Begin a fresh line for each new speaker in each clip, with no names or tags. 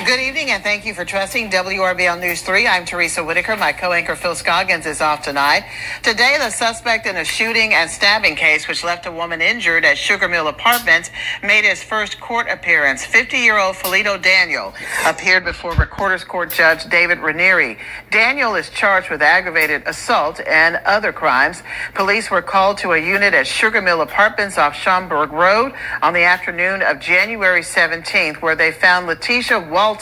Good evening, and thank you for trusting WRBL News 3. I'm Teresa Whitaker. My co-anchor Phil Scoggins is off tonight. Today, the suspect in a shooting and stabbing case which left a woman injured at Sugar Mill Apartments made his first court appearance. 50-year-old Philetto Daniel appeared before Recorder's Court Judge David Ranieri. Daniel is charged with aggravated assault and other crimes. Police were called to a unit at Sugar Mill Apartments off Schaumburg Road on the afternoon of January 17th, where they found Laticia Walton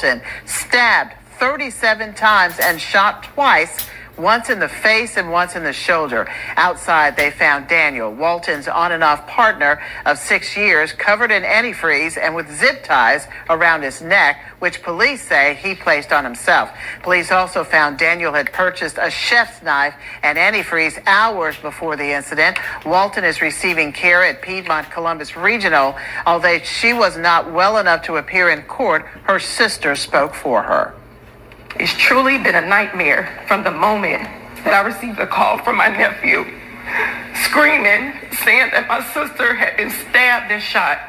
stabbed 37 times and shot twice, once in the face and once in the shoulder. Outside, they found Daniel, Walton's on and off partner of 6 years, covered in antifreeze and with zip ties around his neck, which police say he placed on himself. Police also found Daniel had purchased a chef's knife and antifreeze hours before the incident. Walton is receiving care at Piedmont Columbus Regional. Although she was not well enough to appear in court, her sister spoke for her.
It's truly been a nightmare from the moment that I received a call from my nephew, screaming, saying that my sister had been stabbed and shot.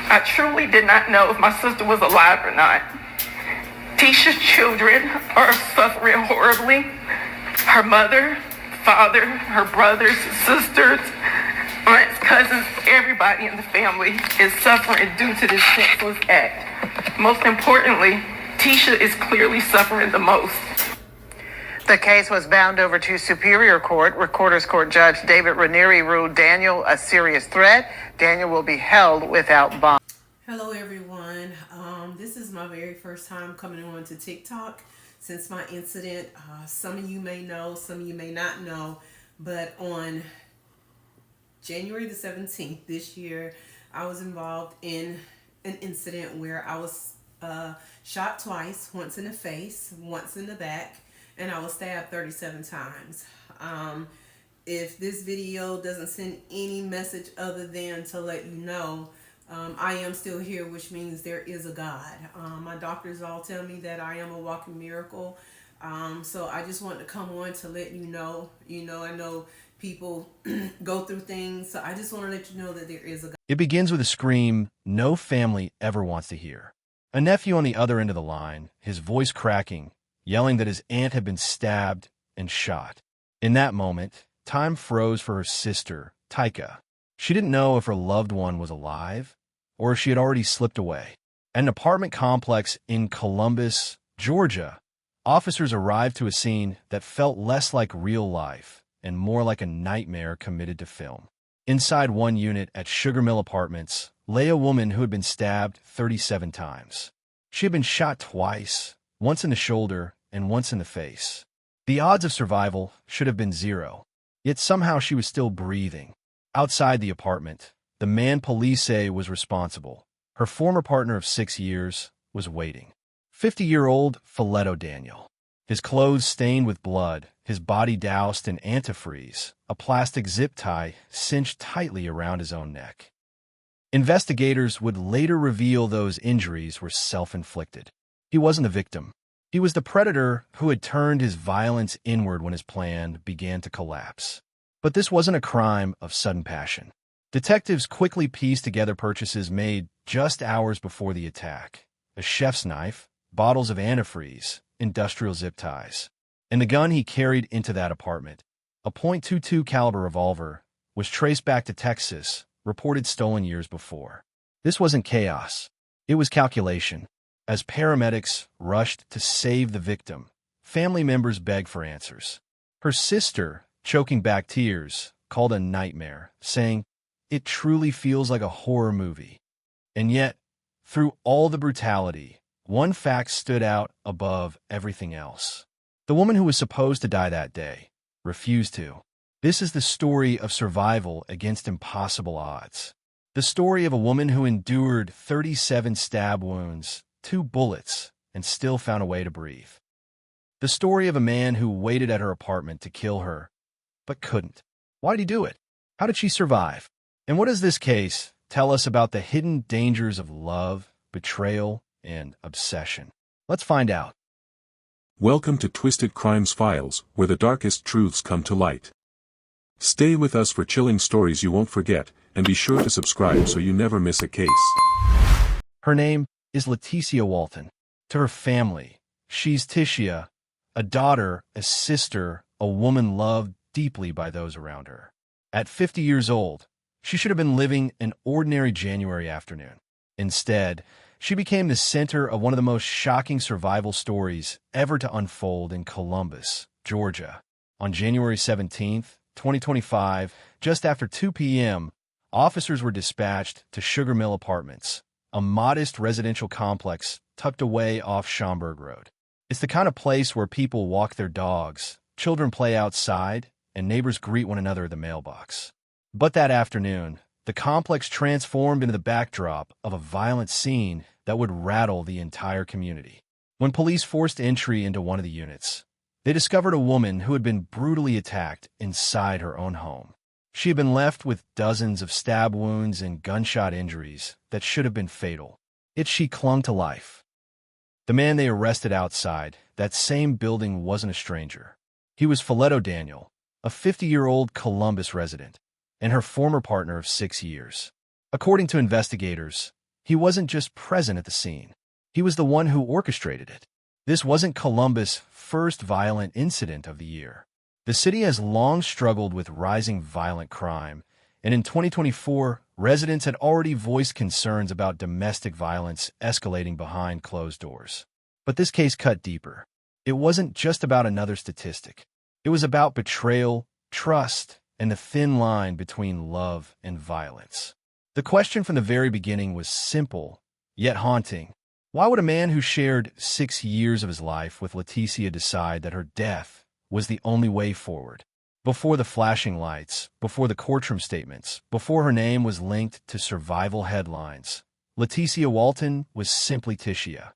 I truly did not know if my sister was alive or not. Tisha's children are suffering horribly. Her mother, father, her brothers, sisters, aunts, cousins, everybody in the family is suffering due to this senseless act. Most importantly, Tisha is clearly suffering the most.
The case was bound over to Superior Court. Recorder's Court Judge David Ranieri ruled Daniel a serious threat. Daniel will be held without bond.
Hello everyone. This is my very first time coming on to TikTok since my incident. Some of you may know, some of you may not know, but on January the 17th this year, I was involved in an incident where I was shot twice, once in the face, once in the back, and I was stabbed 37 times. If this video doesn't send any message other than to let you know, I am still here, which means there is a God. My doctors all tell me that I am a walking miracle. So I just wanted to come on to let you know. I know people go through things, so I just want to let you know that there is a God.
It begins with a scream no family ever wants to hear. A nephew on the other end of the line, his voice cracking, yelling that his aunt had been stabbed and shot. In that moment, time froze for her sister, Tyka. She didn't know if her loved one was alive or if she had already slipped away. At an apartment complex in Columbus, Georgia, officers arrived to a scene that felt less like real life and more like a nightmare committed to film. Inside one unit at Sugar Mill Apartments lay a woman who had been stabbed 37 times. She had been shot twice, once in the shoulder and once in the face. The odds of survival should have been 0, yet somehow she was still breathing. Outside the apartment, the man police say was responsible, her former partner of 6 years, was waiting. 50-year-old Philetto Daniel. His clothes stained with blood, his body doused in antifreeze, a plastic zip tie cinched tightly around his own neck. Investigators would later reveal those injuries were self-inflicted. He wasn't a victim. He was the predator who had turned his violence inward when his plan began to collapse. But this wasn't a crime of sudden passion. Detectives quickly pieced together purchases made just hours before the attack. A chef's knife, bottles of antifreeze, industrial zip ties, and the gun he carried into that apartment. A .22 caliber revolver was traced back to Texas, reported stolen years before. This wasn't chaos. It was calculation. As paramedics rushed to save the victim, family members begged for answers. Her sister, choking back tears, called a nightmare, saying, "It truly feels like a horror movie." And yet, through all the brutality, one fact stood out above everything else. The woman who was supposed to die that day refused to. This is the story of survival against impossible odds. The story of a woman who endured 37 stab wounds, 2 bullets, and still found a way to breathe. The story of a man who waited at her apartment to kill her, but couldn't. Why did he do it? How did she survive? And what does this case tell us about the hidden dangers of love, betrayal, and obsession? Let's find out.
Welcome to Twisted Crimes Files, where the darkest truths come to light. Stay with us for chilling stories you won't forget, and be sure to subscribe so you never miss a case.
Her name is Laticia Walton. To her family, she's Ticia, a daughter, a sister, a woman loved deeply by those around her. At 50 years old, she should have been living an ordinary January afternoon. Instead, she became the center of one of the most shocking survival stories ever to unfold in Columbus, Georgia. On January 17th, 2025, just after 2 p.m., officers were dispatched to Sugar Mill Apartments, a modest residential complex tucked away off Schaumburg Road. It's the kind of place where people walk their dogs, children play outside, and neighbors greet one another at the mailbox. But that afternoon, the complex transformed into the backdrop of a violent scene that would rattle the entire community. When police forced entry into one of the units, they discovered a woman who had been brutally attacked inside her own home. She had been left with dozens of stab wounds and gunshot injuries that should have been fatal. Yet she clung to life. The man they arrested outside that same building wasn't a stranger. He was Philetto Daniel, a 50-year-old Columbus resident, and her former partner of 6 years. According to investigators, he wasn't just present at the scene. He was the one who orchestrated it. This wasn't Columbus' first violent incident of the year. The city has long struggled with rising violent crime, and in 2024, residents had already voiced concerns about domestic violence escalating behind closed doors. But this case cut deeper. It wasn't just about another statistic. It was about betrayal, trust, and the thin line between love and violence. The question from the very beginning was simple, yet haunting. Why would a man who shared 6 years of his life with Laticia decide that her death was the only way forward? Before the flashing lights, before the courtroom statements, before her name was linked to survival headlines, Laticia Walton was simply Ticia.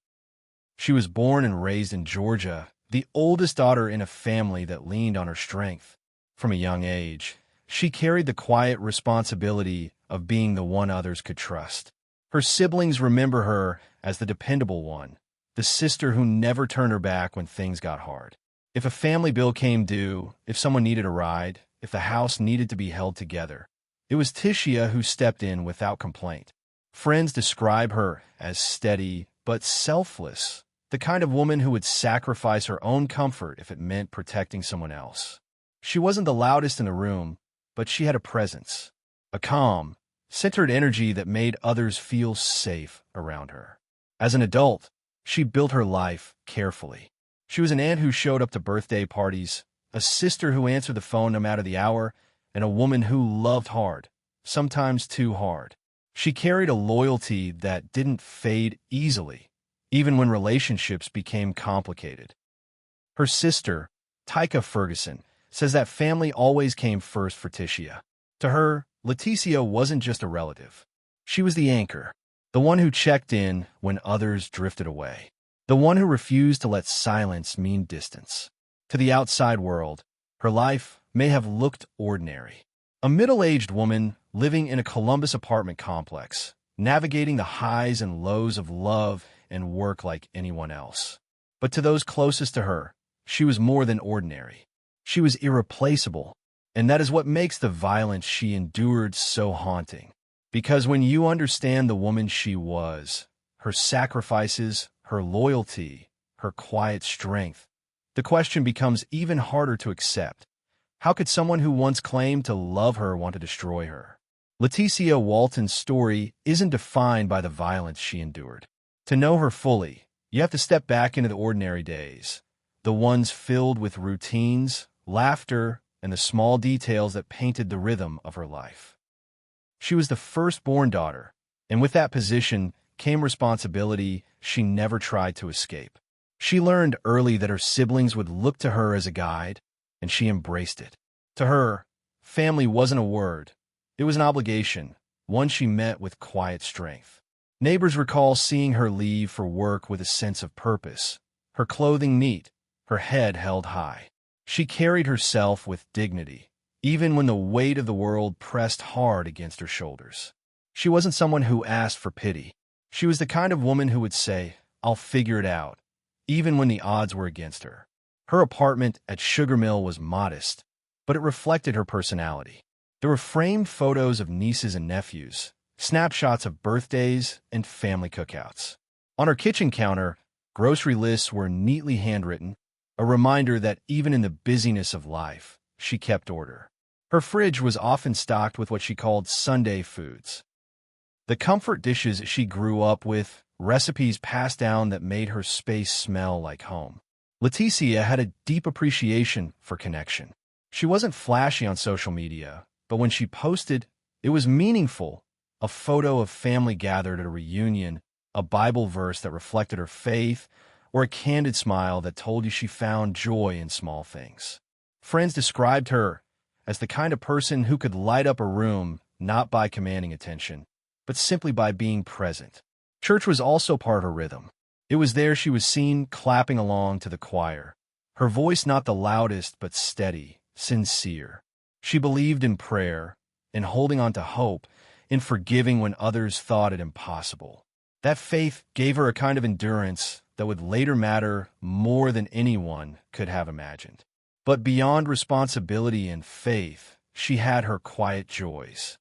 She was born and raised in Georgia, the oldest daughter in a family that leaned on her strength. From a young age, she carried the quiet responsibility of being the one others could trust. Her siblings remember her as the dependable one, the sister who never turned her back when things got hard. If a family bill came due, if someone needed a ride, if the house needed to be held together, it was Ticia who stepped in without complaint. Friends describe her as steady but selfless, the kind of woman who would sacrifice her own comfort if it meant protecting someone else. She wasn't the loudest in the room, but she had a presence, a calm, centered energy that made others feel safe around her. As an adult, she built her life carefully. She was an aunt who showed up to birthday parties, a sister who answered the phone no matter the hour, and a woman who loved hard, sometimes too hard. She carried a loyalty that didn't fade easily, even when relationships became complicated. Her sister, Tyka Ferguson, says that family always came first for Ticia. To her, Laticia wasn't just a relative. She was the anchor, the one who checked in when others drifted away, the one who refused to let silence mean distance. To the outside world, her life may have looked ordinary. A middle-aged woman living in a Columbus apartment complex, navigating the highs and lows of love and work like anyone else. But to those closest to her, she was more than ordinary. She was irreplaceable, and that is what makes the violence she endured so haunting. Because when you understand the woman she was, her sacrifices, her loyalty, her quiet strength, the question becomes even harder to accept. How could someone who once claimed to love her want to destroy her? Laticia Walton's story isn't defined by the violence she endured. To know her fully, you have to step back into the ordinary days, the ones filled with routines, laughter, and the small details that painted the rhythm of her life. She was the firstborn daughter, and with that position came responsibility she never tried to escape. She learned early that her siblings would look to her as a guide, and she embraced it. To her, family wasn't a word. It was an obligation, one she met with quiet strength. Neighbors recall seeing her leave for work with a sense of purpose, her clothing neat, her head held high. She carried herself with dignity, even when the weight of the world pressed hard against her shoulders. She wasn't someone who asked for pity. She was the kind of woman who would say, "I'll figure it out," even when the odds were against her. Her apartment at Sugar Mill was modest, but it reflected her personality. There were framed photos of nieces and nephews, snapshots of birthdays and family cookouts. On her kitchen counter, Grocery lists were neatly handwritten, a reminder that even in the busyness of life, she kept order. Her fridge was often stocked with what she called Sunday foods. The comfort dishes she grew up with, recipes passed down that made her space smell like home. Laticia had a deep appreciation for connection. She wasn't flashy on social media, but when she posted, it was meaningful. A photo of family gathered at a reunion, a Bible verse that reflected her faith, or a candid smile that told you she found joy in small things. Friends described her as the kind of person who could light up a room not by commanding attention, but simply by being present. Church was also part of her rhythm. It was there she was seen clapping along to the choir, her voice not the loudest but steady, sincere. She believed in prayer, in holding on to hope, in forgiving when others thought it impossible. That faith gave her a kind of endurance that would later matter more than anyone could have imagined. But beyond responsibility and faith, she had her quiet joys.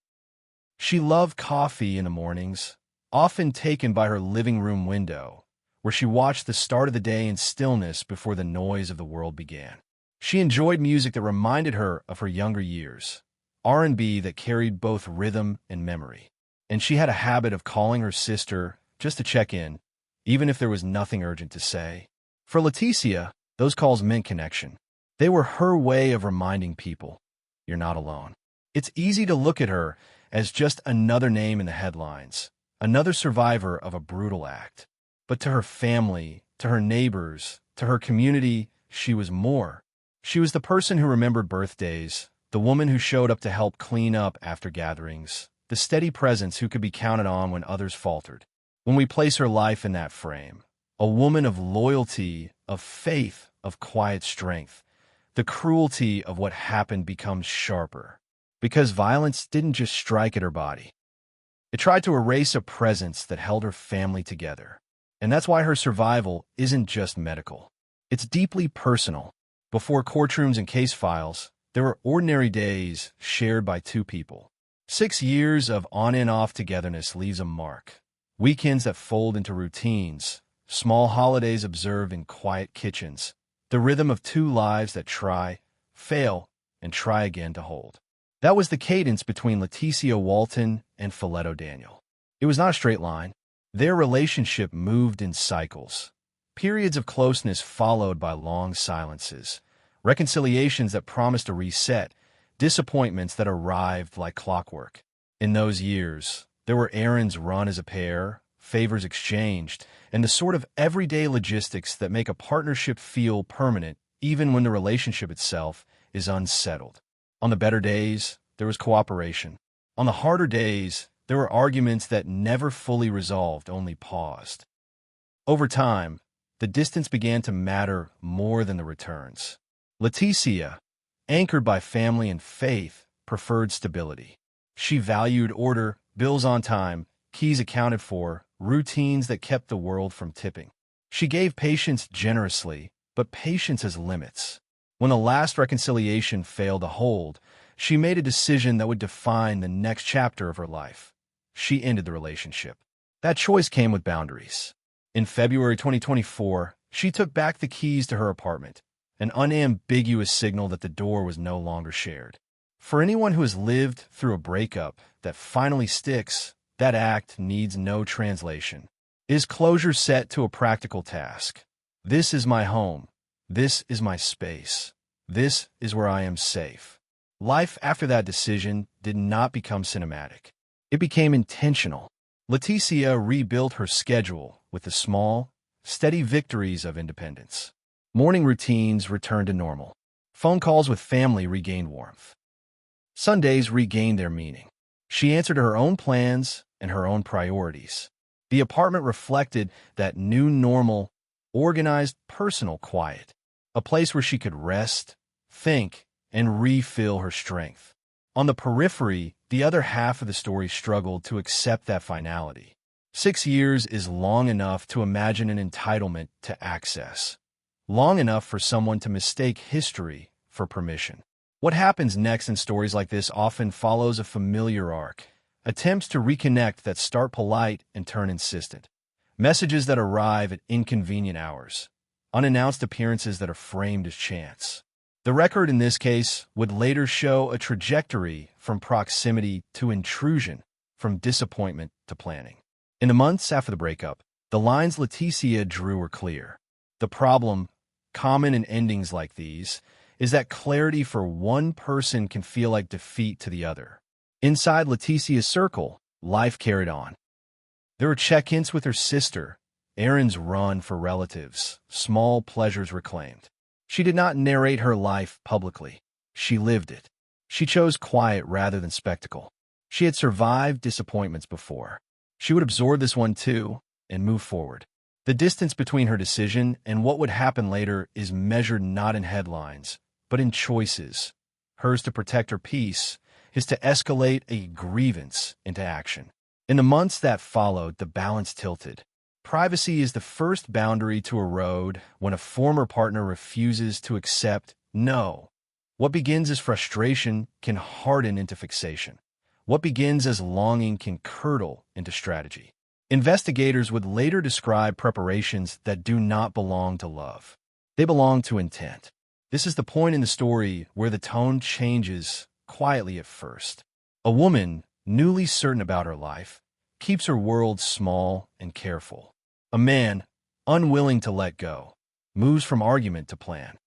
She loved coffee in the mornings, often taken by her living room window, where she watched the start of the day in stillness before the noise of the world began. She enjoyed music that reminded her of her younger years, R&B that carried both rhythm and memory. And she had a habit of calling her sister just to check in, even if there was nothing urgent to say. For Laticia, those calls meant connection. They were her way of reminding people, you're not alone. It's easy to look at her as just another name in the headlines, another survivor of a brutal act. But to her family, to her neighbors, to her community, she was more. She was the person who remembered birthdays, the woman who showed up to help clean up after gatherings, the steady presence who could be counted on when others faltered. When we place her life in that frame, a woman of loyalty, of faith, of quiet strength, the cruelty of what happened becomes sharper. Because violence didn't just strike at her body. It tried to erase a presence that held her family together. And that's why her survival isn't just medical. It's deeply personal. Before courtrooms and case files, there were ordinary days shared by two people. 6 years of on and off togetherness leaves a mark. Weekends that fold into routines, small holidays observed in quiet kitchens, the rhythm of two lives that try, fail, and try again to hold. That was the cadence between Laticia Walton and Philetto Daniel. It was not a straight line. Their relationship moved in cycles. Periods of closeness followed by long silences, reconciliations that promised a reset, disappointments that arrived like clockwork. In those years, there were errands run as a pair, favors exchanged, and the sort of everyday logistics that make a partnership feel permanent even when the relationship itself is unsettled. On the better days, there was cooperation. On the harder days, there were arguments that never fully resolved, only paused. Over time, the distance began to matter more than the returns. Laticia, anchored by family and faith, preferred stability. She valued order, bills on time, keys accounted for, routines that kept the world from tipping. She gave patience generously, but patience has limits. When the last reconciliation failed to hold, she made a decision that would define the next chapter of her life. She ended the relationship. That choice came with boundaries. In February 2024, she took back the keys to her apartment, an unambiguous signal that the door was no longer shared. For anyone who has lived through a breakup that finally sticks, that act needs no translation. Is closure set to a practical task? This is my home. This is my space. This is where I am safe. Life after that decision did not become cinematic. It became intentional. Laticia rebuilt her schedule with the small, steady victories of independence. Morning routines returned to normal. Phone calls with family regained warmth. Sundays regained their meaning. She answered her own plans and her own priorities. The apartment reflected that new normal, organized personal quiet, a place where she could rest, think, and refill her strength. On the periphery, the other half of the story struggled to accept that finality. 6 years is long enough to imagine an entitlement to access. Long enough for someone to mistake history for permission. What happens next in stories like this often follows a familiar arc. Attempts to reconnect that start polite and turn insistent. Messages that arrive at inconvenient hours. Unannounced appearances that are framed as chance. The record in this case would later show a trajectory from proximity to intrusion, from disappointment to planning. In the months after the breakup, the lines Laticia drew were clear. The problem, common in endings like these, is that clarity for one person can feel like defeat to the other. Inside Laticia's circle, life carried on. There were check-ins with her sister, errands run for relatives, small pleasures reclaimed. She did not narrate her life publicly. She lived it. She chose quiet rather than spectacle. She had survived disappointments before. She would absorb this one too and move forward. The distance between her decision and what would happen later is measured not in headlines, but in choices. Hers to protect her peace, his to escalate a grievance into action. In the months that followed, the balance tilted. Privacy is the first boundary to erode when a former partner refuses to accept no. What begins as frustration can harden into fixation. What begins as longing can curdle into strategy. Investigators would later describe preparations that do not belong to love. They belong to intent. This is the point in the story where the tone changes quietly at first. A woman, newly certain about her life, keeps her world small and careful. A man, unwilling to let go, moves from argument to plan.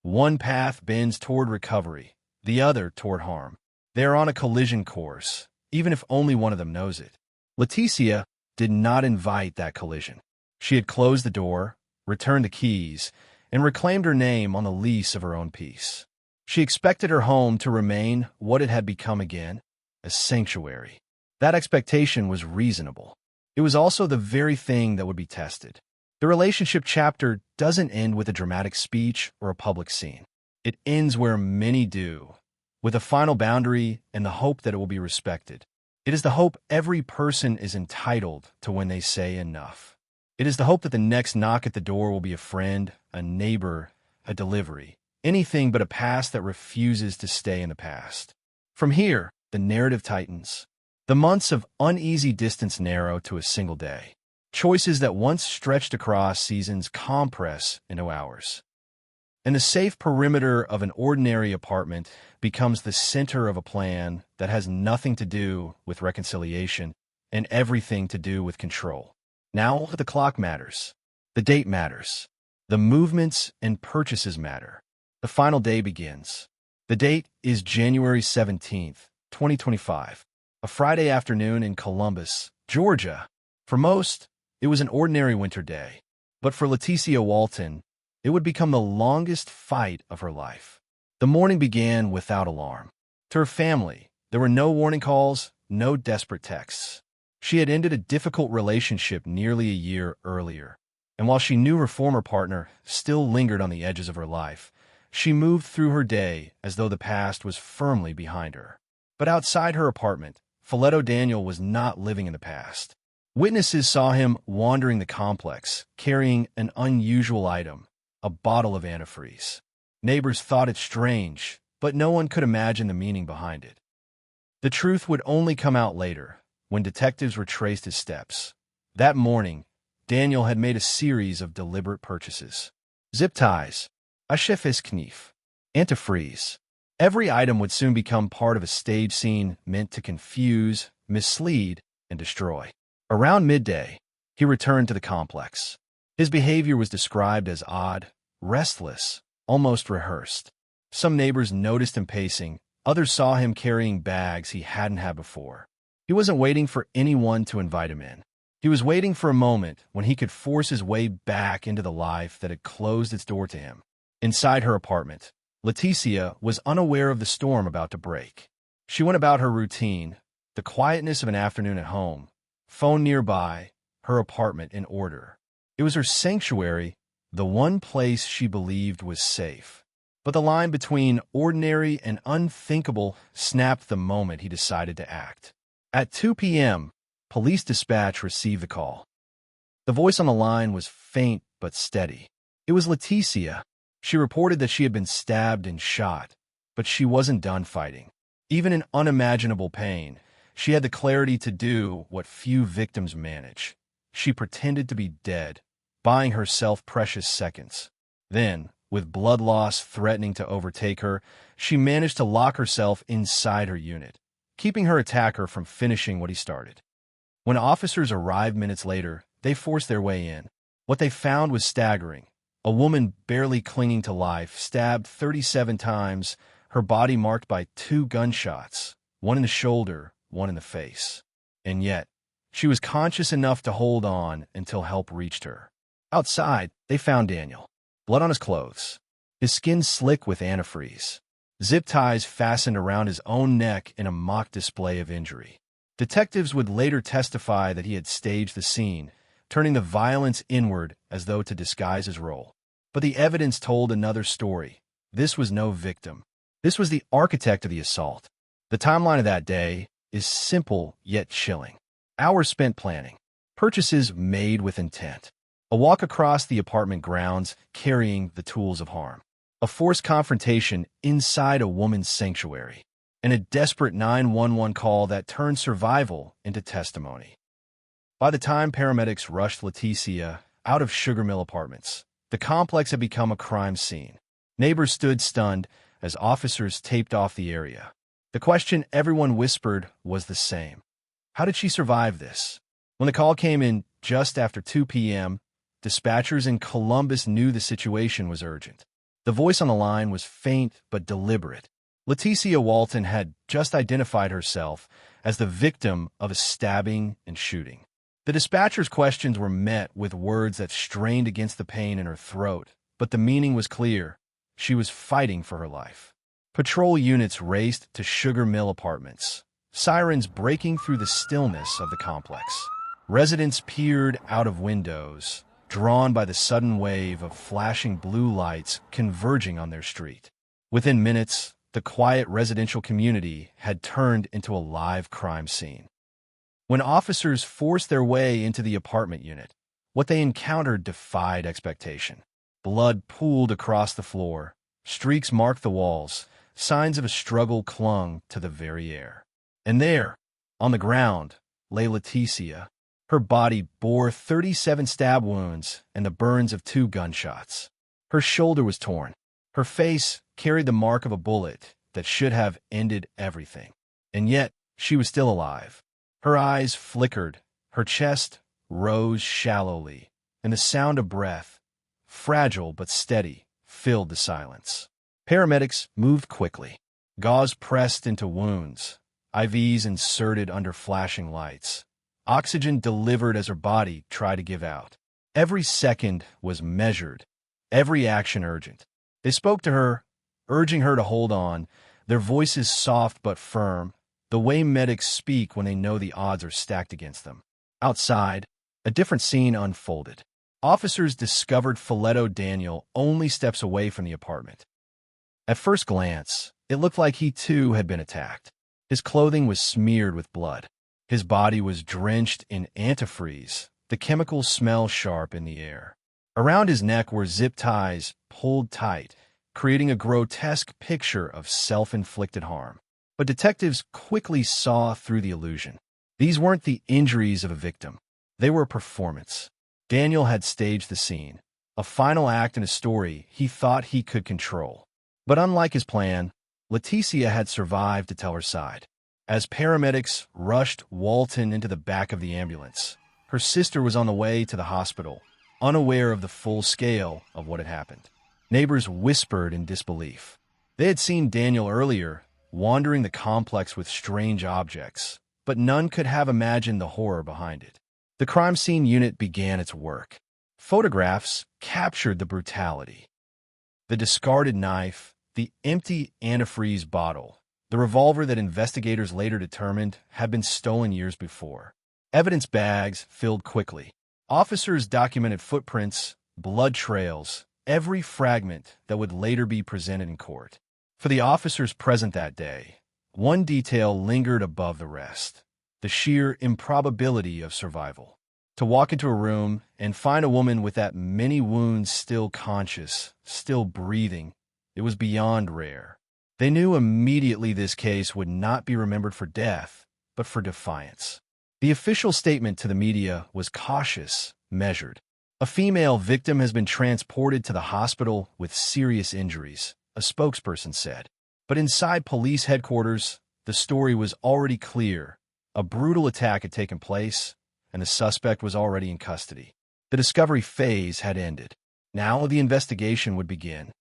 One path bends toward recovery, the other toward harm. They are on a collision course, even if only one of them knows it. Laticia did not invite that collision. She had closed the door, returned the keys, and reclaimed her name on the lease of her own peace. She expected her home to remain what it had become again, a sanctuary. That expectation was reasonable. It was also the very thing that would be tested. The relationship chapter doesn't end with a dramatic speech or a public scene. It ends where many do, with a final boundary and the hope that it will be respected. It is the hope every person is entitled to when they say enough. It is the hope that the next knock at the door will be a friend, a neighbor, a delivery, anything but a past that refuses to stay in the past. From here, the narrative tightens. The months of uneasy distance narrow to a single day. Choices that once stretched across seasons compress into hours. And the safe perimeter of an ordinary apartment becomes the center of a plan that has nothing to do with reconciliation and everything to do with control. Now the clock matters. The date matters. The movements and purchases matter. The final day begins. The date is January 17th, 2025, a Friday afternoon in Columbus, Georgia. For most, it was an ordinary winter day. But for Laticia Walton, it would become the longest fight of her life. The morning began without alarm. To her family, there were no warning calls, no desperate texts. She had ended a difficult relationship nearly a year earlier, and while she knew her former partner still lingered on the edges of her life, she moved through her day as though the past was firmly behind her. But outside her apartment, Philetto Daniel was not living in the past. Witnesses saw him wandering the complex, carrying an unusual item, a bottle of antifreeze. Neighbors thought it strange, but no one could imagine the meaning behind it. The truth would only come out later, when detectives retraced his steps. That morning, Daniel had made a series of deliberate purchases. Zip ties, a chefsknife, antifreeze. Every item would soon become part of a stage scene meant to confuse, mislead, and destroy. Around midday, he returned to the complex. His behavior was described as odd, restless, almost rehearsed. Some neighbors noticed him pacing, others saw him carrying bags he hadn't had before. He wasn't waiting for anyone to invite him in. He was waiting for a moment when he could force his way back into the life that had closed its door to him. Inside her apartment, Laticia was unaware of the storm about to break. She went about her routine, the quietness of an afternoon at home, phone nearby, her apartment in order. It was her sanctuary, the one place she believed was safe. But the line between ordinary and unthinkable snapped the moment he decided to act. At 2 p.m., police dispatch received the call. The voice on the line was faint but steady. It was Laticia. She reported that she had been stabbed and shot, but she wasn't done fighting. Even in unimaginable pain, she had the clarity to do what few victims manage. She pretended to be dead, buying herself precious seconds. Then, with blood loss threatening to overtake her, she managed to lock herself inside her unit, keeping her attacker from finishing what he started. When officers arrived minutes later, they forced their way in. What they found was staggering. A woman barely clinging to life, stabbed 37 times, her body marked by 2 gunshots, one in the shoulder, one in the face. And yet, she was conscious enough to hold on until help reached her. Outside, they found Daniel. Blood on his clothes, his skin slick with antifreeze, zip ties fastened around his own neck in a mock display of injury. Detectives would later testify that he had staged the scene, turning the violence inward as though to disguise his role. But the evidence told another story. This was no victim. This was the architect of the assault. The timeline of that day is simple yet chilling. Hours spent planning. Purchases made with intent. A walk across the apartment grounds carrying the tools of harm. A forced confrontation inside a woman's sanctuary. And a desperate 911 call that turned survival into testimony. By the time paramedics rushed Laticia out of Sugar Mill Apartments, the complex had become a crime scene. Neighbors stood stunned as officers taped off the area. The question everyone whispered was the same. How did she survive this? When the call came in just after 2 p.m., dispatchers in Columbus knew the situation was urgent. The voice on the line was faint but deliberate. Laticia Walton had just identified herself as the victim of a stabbing and shooting. The dispatcher's questions were met with words that strained against the pain in her throat, but the meaning was clear. She was fighting for her life. Patrol units raced to Sugar Mill Apartments, sirens breaking through the stillness of the complex. Residents peered out of windows, drawn by the sudden wave of flashing blue lights converging on their street. Within minutes, the quiet residential community had turned into a live crime scene. When officers forced their way into the apartment unit, what they encountered defied expectation. Blood pooled across the floor, streaks marked the walls, signs of a struggle clung to the very air. And there, on the ground, lay Laticia. Her body bore 37 stab wounds and the burns of 2 gunshots. Her shoulder was torn. Her face carried the mark of a bullet that should have ended everything. And yet, she was still alive. Her eyes flickered, her chest rose shallowly, and the sound of breath, fragile but steady, filled the silence. Paramedics moved quickly. Gauze pressed into wounds, IVs inserted under flashing lights. Oxygen delivered as her body tried to give out. Every second was measured, every action urgent. They spoke to her, urging her to hold on, their voices soft but firm, the way medics speak when they know the odds are stacked against them. Outside, a different scene unfolded. Officers discovered Philetto Daniel only steps away from the apartment. At first glance, it looked like he too had been attacked. His clothing was smeared with blood. His body was drenched in antifreeze, the chemicals smell sharp in the air. Around his neck were zip ties pulled tight, creating a grotesque picture of self-inflicted harm. But detectives quickly saw through the illusion. These weren't the injuries of a victim. They were a performance. Daniel had staged the scene, a final act in a story he thought he could control. But unlike his plan, Laticia had survived to tell her side. As paramedics rushed Walton into the back of the ambulance, her sister was on the way to the hospital, unaware of the full scale of what had happened. Neighbors whispered in disbelief. They had seen Daniel earlier, wandering the complex with strange objects, but none could have imagined the horror behind it. The crime scene unit began its work. Photographs captured the brutality. The discarded knife, the empty antifreeze bottle, the revolver that investigators later determined had been stolen years before. Evidence bags filled quickly. Officers documented footprints, blood trails, every fragment that would later be presented in court. For the officers present that day, one detail lingered above the rest: the sheer improbability of survival. To walk into a room and find a woman with that many wounds still conscious, still breathing, it was beyond rare. They knew immediately this case would not be remembered for death, but for defiance. The official statement to the media was cautious, measured. A female victim has been transported to the hospital with serious injuries, a spokesperson said. But inside police headquarters, the story was already clear. A brutal attack had taken place, and the suspect was already in custody. The discovery phase had ended. Now the investigation would begin.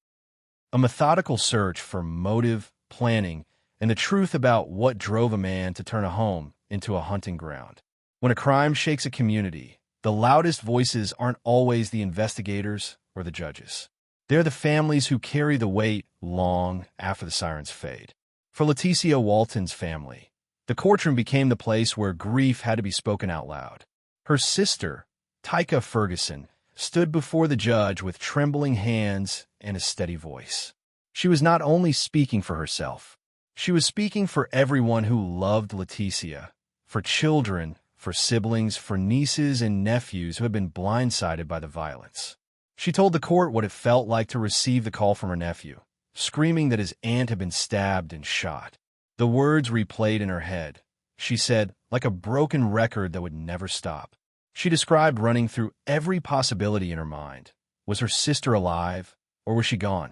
A methodical search for motive, planning, and the truth about what drove a man to turn a home into a hunting ground. When a crime shakes a community, the loudest voices aren't always the investigators or the judges. They're the families who carry the weight long after the sirens fade. For Laticia Walton's family, the courtroom became the place where grief had to be spoken out loud. Her sister, Tyka Ferguson, stood before the judge with trembling hands and a steady voice. She was not only speaking for herself, she was speaking for everyone who loved Laticia, for children, for siblings, for nieces and nephews who had been blindsided by the violence. She told the court what it felt like to receive the call from her nephew, screaming that his aunt had been stabbed and shot. The words replayed in her head, she said, like a broken record that would never stop. She described running through every possibility in her mind. Was her sister alive, or was she gone?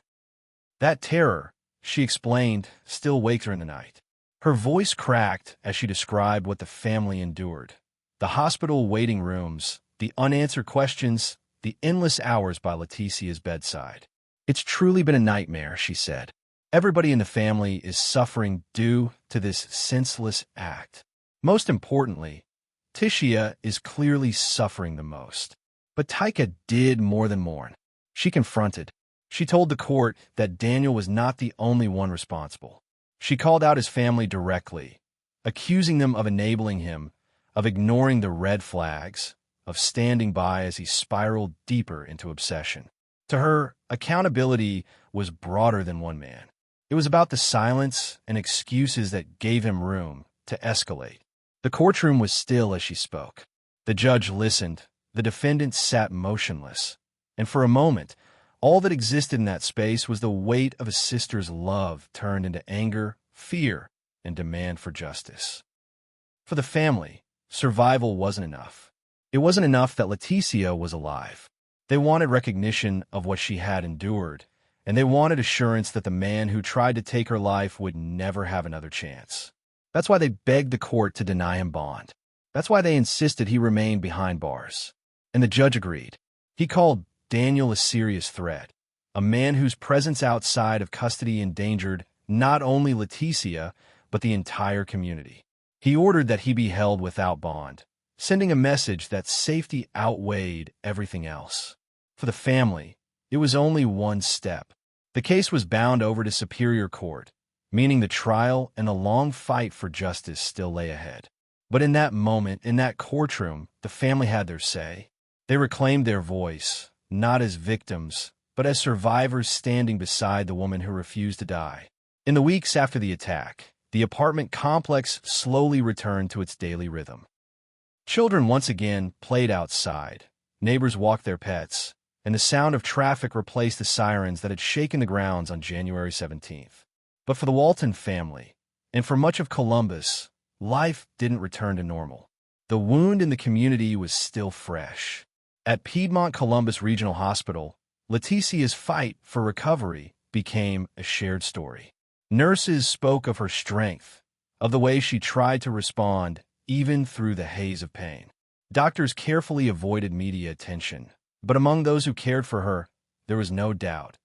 That terror, she explained, still waked her in the night. Her voice cracked as she described what the family endured. The hospital waiting rooms, the unanswered questions, the endless hours by Laticia's bedside. It's truly been a nightmare, she said. Everybody in the family is suffering due to this senseless act. Most importantly, Laticia is clearly suffering the most. But Tyka did more than mourn. She confronted. She told the court that Daniel was not the only one responsible. She called out his family directly, accusing them of enabling him, of ignoring the red flags, of standing by as he spiraled deeper into obsession. To her, accountability was broader than one man. It was about the silence and excuses that gave him room to escalate. The courtroom was still as she spoke. The judge listened. The defendant sat motionless. And for a moment, all that existed in that space was the weight of a sister's love turned into anger, fear, and demand for justice. For the family, survival wasn't enough. It wasn't enough that Laticia was alive. They wanted recognition of what she had endured, and they wanted assurance that the man who tried to take her life would never have another chance. That's why they begged the court to deny him bond. That's why they insisted he remain behind bars. And the judge agreed. He called Daniel a serious threat, a man whose presence outside of custody endangered not only Laticia, but the entire community. He ordered that he be held without bond, sending a message that safety outweighed everything else. For the family, it was only one step. The case was bound over to Superior Court, meaning the trial and a long fight for justice still lay ahead. But in that moment, in that courtroom, the family had their say. They reclaimed their voice, not as victims, but as survivors standing beside the woman who refused to die. In the weeks after the attack, the apartment complex slowly returned to its daily rhythm. Children once again played outside, neighbors walked their pets, and the sound of traffic replaced the sirens that had shaken the grounds on January 17th. But for the Walton family, and for much of Columbus, life didn't return to normal. The wound in the community was still fresh. At Piedmont Columbus Regional Hospital, Laticia's fight for recovery became a shared story. Nurses spoke of her strength, of the way she tried to respond even through the haze of pain. Doctors carefully avoided media attention, but among those who cared for her, there was no doubt.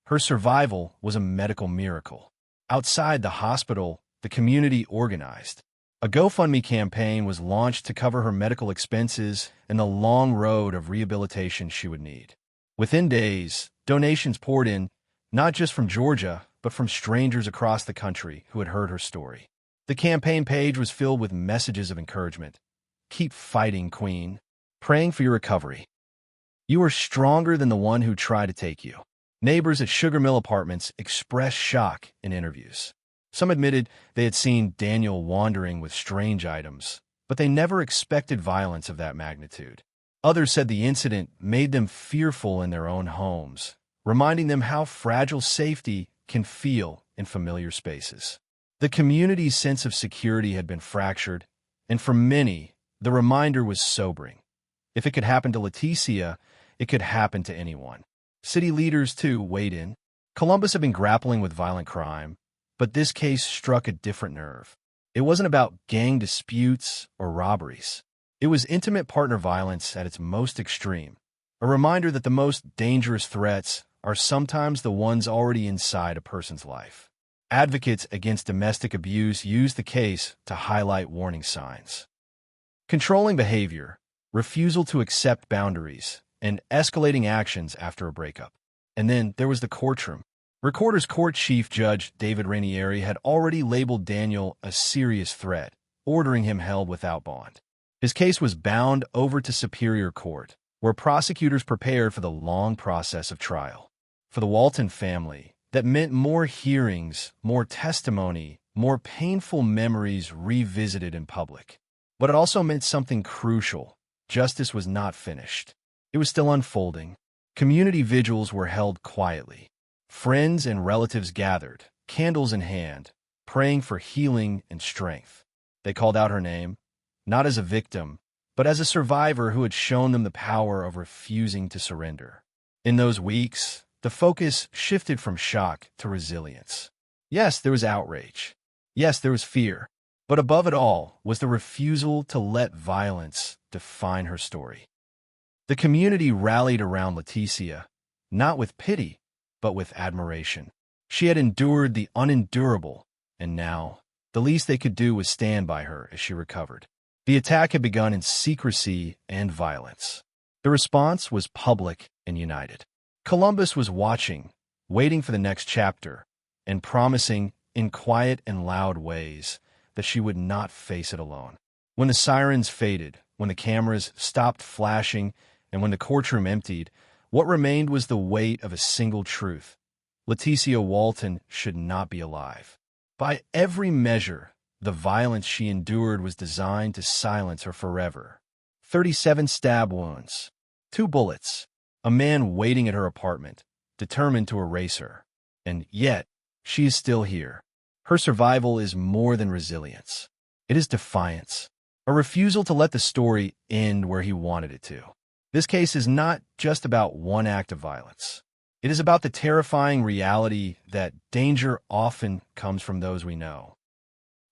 Her survival was a medical miracle. Outside the hospital, the community organized. A GoFundMe campaign was launched to cover her medical expenses and the long road of rehabilitation she would need. Within days, donations poured in, not just from Georgia, but from strangers across the country who had heard her story. The campaign page was filled with messages of encouragement. Keep fighting, Queen. Praying for your recovery. You are stronger than the one who tried to take you. Neighbors at Sugar Mill Apartments expressed shock in interviews. Some admitted they had seen Daniel wandering with strange items, but they never expected violence of that magnitude. Others said the incident made them fearful in their own homes, reminding them how fragile safety can feel in familiar spaces. The community's sense of security had been fractured, and for many, The reminder was sobering. If it could happen to Laticia, it could happen to anyone. City leaders, too, weighed in. Columbus had been grappling with violent crime, but this case struck a different nerve. It wasn't about gang disputes or robberies. It was intimate partner violence at its most extreme, a reminder that the most dangerous threats are sometimes the ones already inside a person's life. Advocates against domestic abuse used the case to highlight warning signs. Controlling behavior, refusal to accept boundaries, and escalating actions after a breakup. And then there was the courtroom. Recorder's Court Chief Judge David Ranieri had already labeled Daniel a serious threat, ordering him held without bond. His case was bound over to Superior Court, where prosecutors prepared for the long process of trial. For the Walton family, that meant more hearings, more testimony, more painful memories revisited in public. But it also meant something crucial. Justice was not finished. It was still unfolding. Community vigils were held quietly. Friends and relatives gathered, candles in hand, praying for healing and strength. They called out her name, not as a victim, but as a survivor who had shown them the power of refusing to surrender. In those weeks, the focus shifted from shock to resilience. Yes, there was outrage. Yes, there was fear. But above it all was the refusal to let violence define her story. The community rallied around Laticia, not with pity, but with admiration. She had endured the unendurable, and now, the least they could do was stand by her as she recovered. The attack had begun in secrecy and violence. The response was public and united. Columbus was watching, waiting for the next chapter, and promising, in quiet and loud ways, that she would not face it alone. When the sirens faded, when the cameras stopped flashing, and when the courtroom emptied, what remained was the weight of a single truth. Laticia Walton should not be alive. By every measure, the violence she endured was designed to silence her forever. 37 stab wounds, 2 bullets, a man waiting at her apartment, determined to erase her. And yet, she is still here. Her survival is more than resilience. It is defiance, a refusal to let the story end where he wanted it to. This case is not just about one act of violence. It is about the terrifying reality that danger often comes from those we know.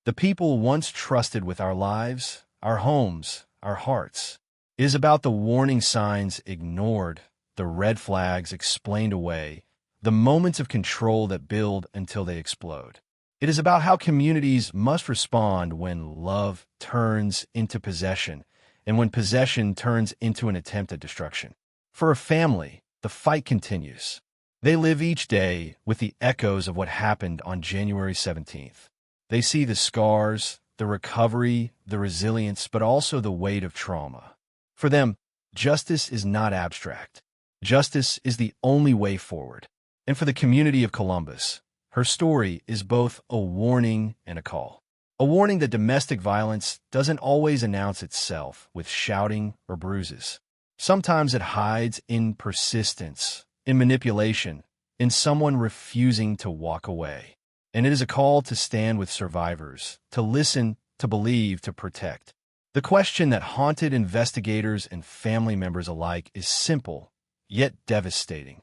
The people once trusted with our lives, our homes, our hearts. It is about the warning signs ignored, the red flags explained away, the moments of control that build until they explode. It is about how communities must respond when love turns into possession, and when possession turns into an attempt at destruction. For a family, the fight continues. They live each day with the echoes of what happened on January 17th. They see the scars, the recovery, the resilience, but also the weight of trauma. For them, justice is not abstract. Justice is the only way forward. And for the community of Columbus, her story is both a warning and a call. A warning that domestic violence doesn't always announce itself with shouting or bruises. Sometimes it hides in persistence, in manipulation, in someone refusing to walk away. And it is a call to stand with survivors, to listen, to believe, to protect. The question that haunted investigators and family members alike is simple, yet devastating.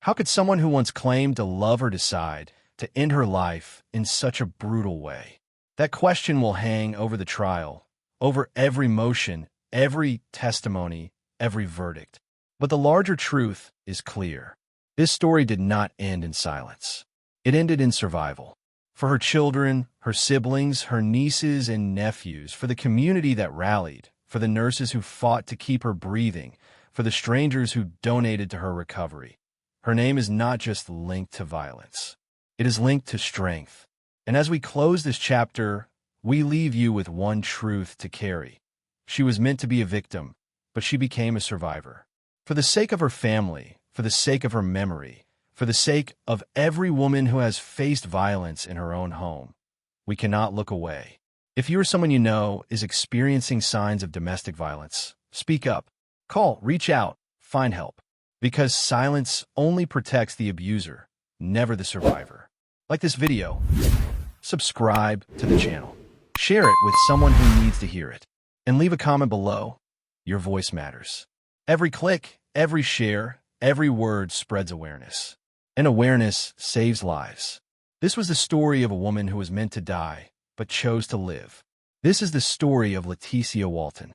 How could someone who once claimed to love her decide to end her life in such a brutal way? That question will hang over the trial, over every motion, every testimony, every verdict. But the larger truth is clear. This story did not end in silence. It ended in survival. For her children, her siblings, her nieces and nephews, for the community that rallied, for the nurses who fought to keep her breathing, for the strangers who donated to her recovery. Her name is not just linked to violence. It is linked to strength. And as we close this chapter, we leave you with one truth to carry. She was meant to be a victim, but she became a survivor. For the sake of her family, for the sake of her memory, for the sake of every woman who has faced violence in her own home, we cannot look away. If you or someone you know is experiencing signs of domestic violence, speak up. Call, reach out, find help. Because silence only protects the abuser, never the survivor. Like this video, subscribe to the channel. Share it with someone who needs to hear it. and leave a comment below. Your voice matters. Every click, every share, every word spreads awareness. And awareness saves lives. This was the story of a woman who was meant to die, but chose to live. This is the story of Laticia Walton.